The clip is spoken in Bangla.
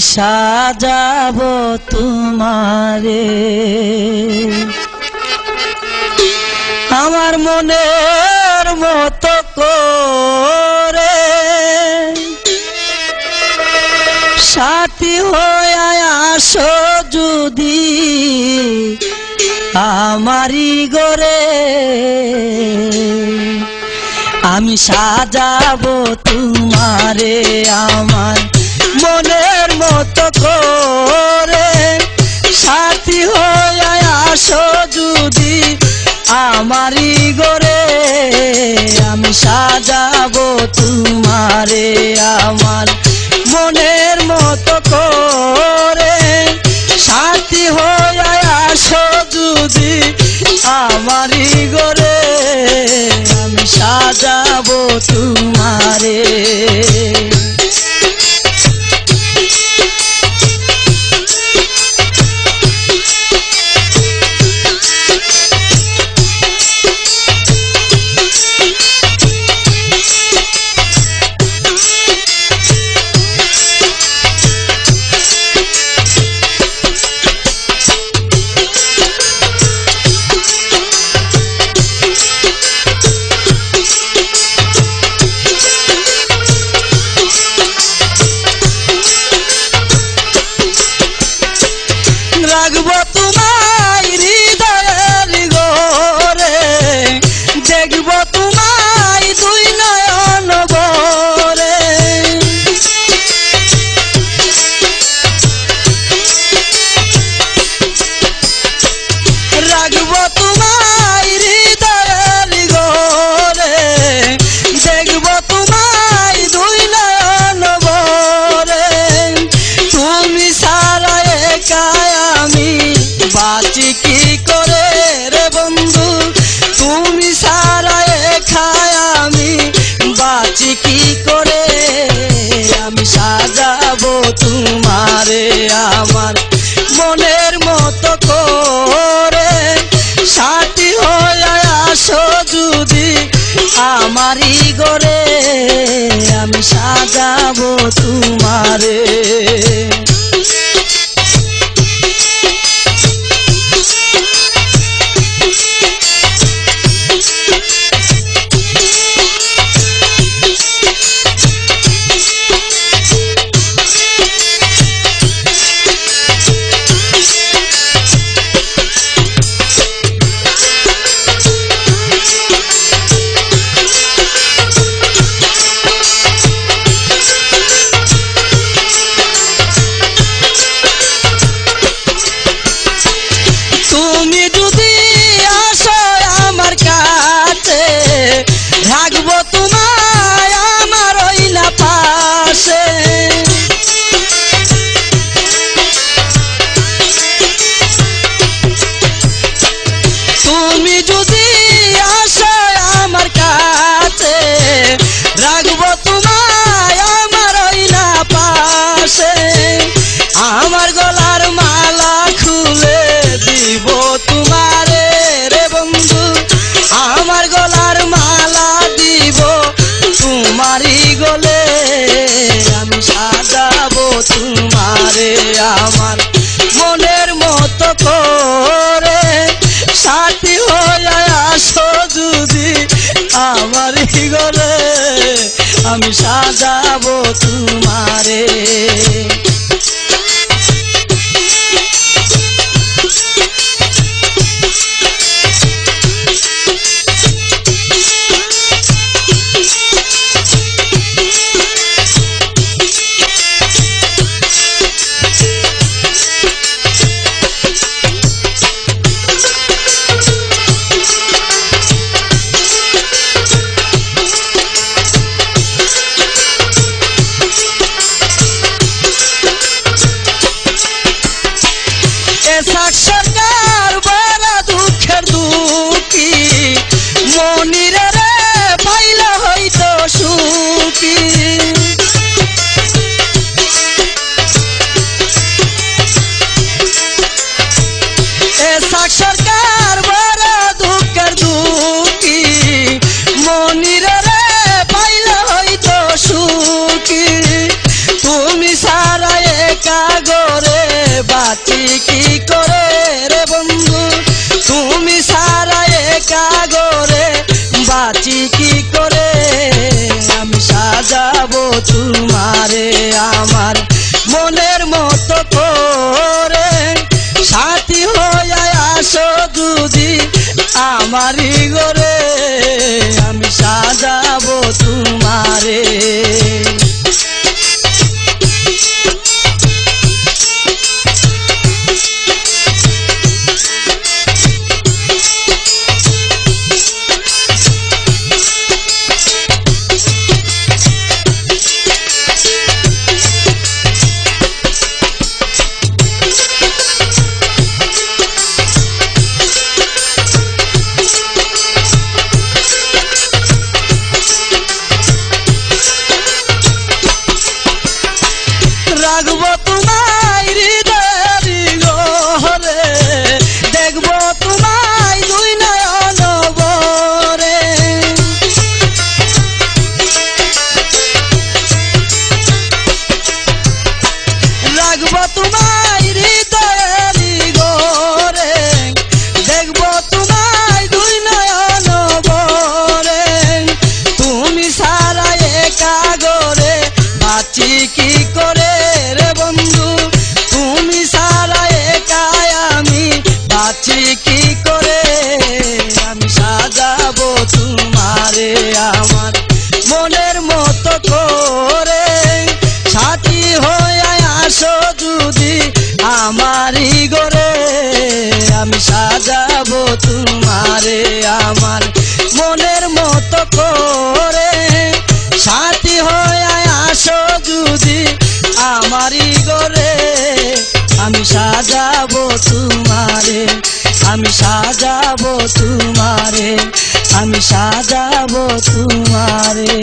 সাজাবো তোমারে আমার মনের মতো করে সাথী হয়ে আসো যদি আমারি ঘরে আমি সাজাবো তোমারে আমার মনের মতো করে সাথী হয়ে আসো যদি আমারি ঘরে আমি সাজাবো তোমারে আমার মনের মতো করে সাথী হয়ে আসো যদি আমারি ঘরে আমি সাজাবো তোমারে রাখবো তোমায় হৃদয়ের ঘরে দেখবো তোমায় দুই নয়ন ভরে রাখবো তোমায় হৃদয়ের ঘরে দেখবো তোমায় দুই নয়ন ভরে তুমি সারা একা বাঁচি কি করে রে বন্ধু তুমি সারা একাই আমি বাঁচি কি করে আমি সাজাবো তোমারে আমার মনের মতো করে সাথী হয়ে আসো যদি আমারি ঘরে আমি সাজাবো তোমারে তুমি যদি আসো আমার কাছে রাখবো তোমায় আমার ওই না পাশে তুমি যদি আসো আমার কাছে রাখবো তোমায় আমার ওই না পাশে আমার গলার মালা খুলে দিব তোমারে রে বন্ধু আমার গলার মালা দিব তোমারি গলে আমি সাজাবো তোমারে আমার মনের মতো করে সাথী হয়ে আসো যদি আমারি গলে আমি সাজাবো তোমারে সরকার বড় দুঃখের দুঃখী মনিরে রে পাইলে হইতো সুখী সরকার বড় দুঃখের দুঃখী মনিরে রে পাইলে হইতো সুখী তুমি সারা একা তোমারে আমার মনের মতো করে সাথী হয়ে আসো যদি আমারই ঘরে আমি সাজাবো তোমারে আমি সাজাবো তোমারে আমি সাজাবো তোমারে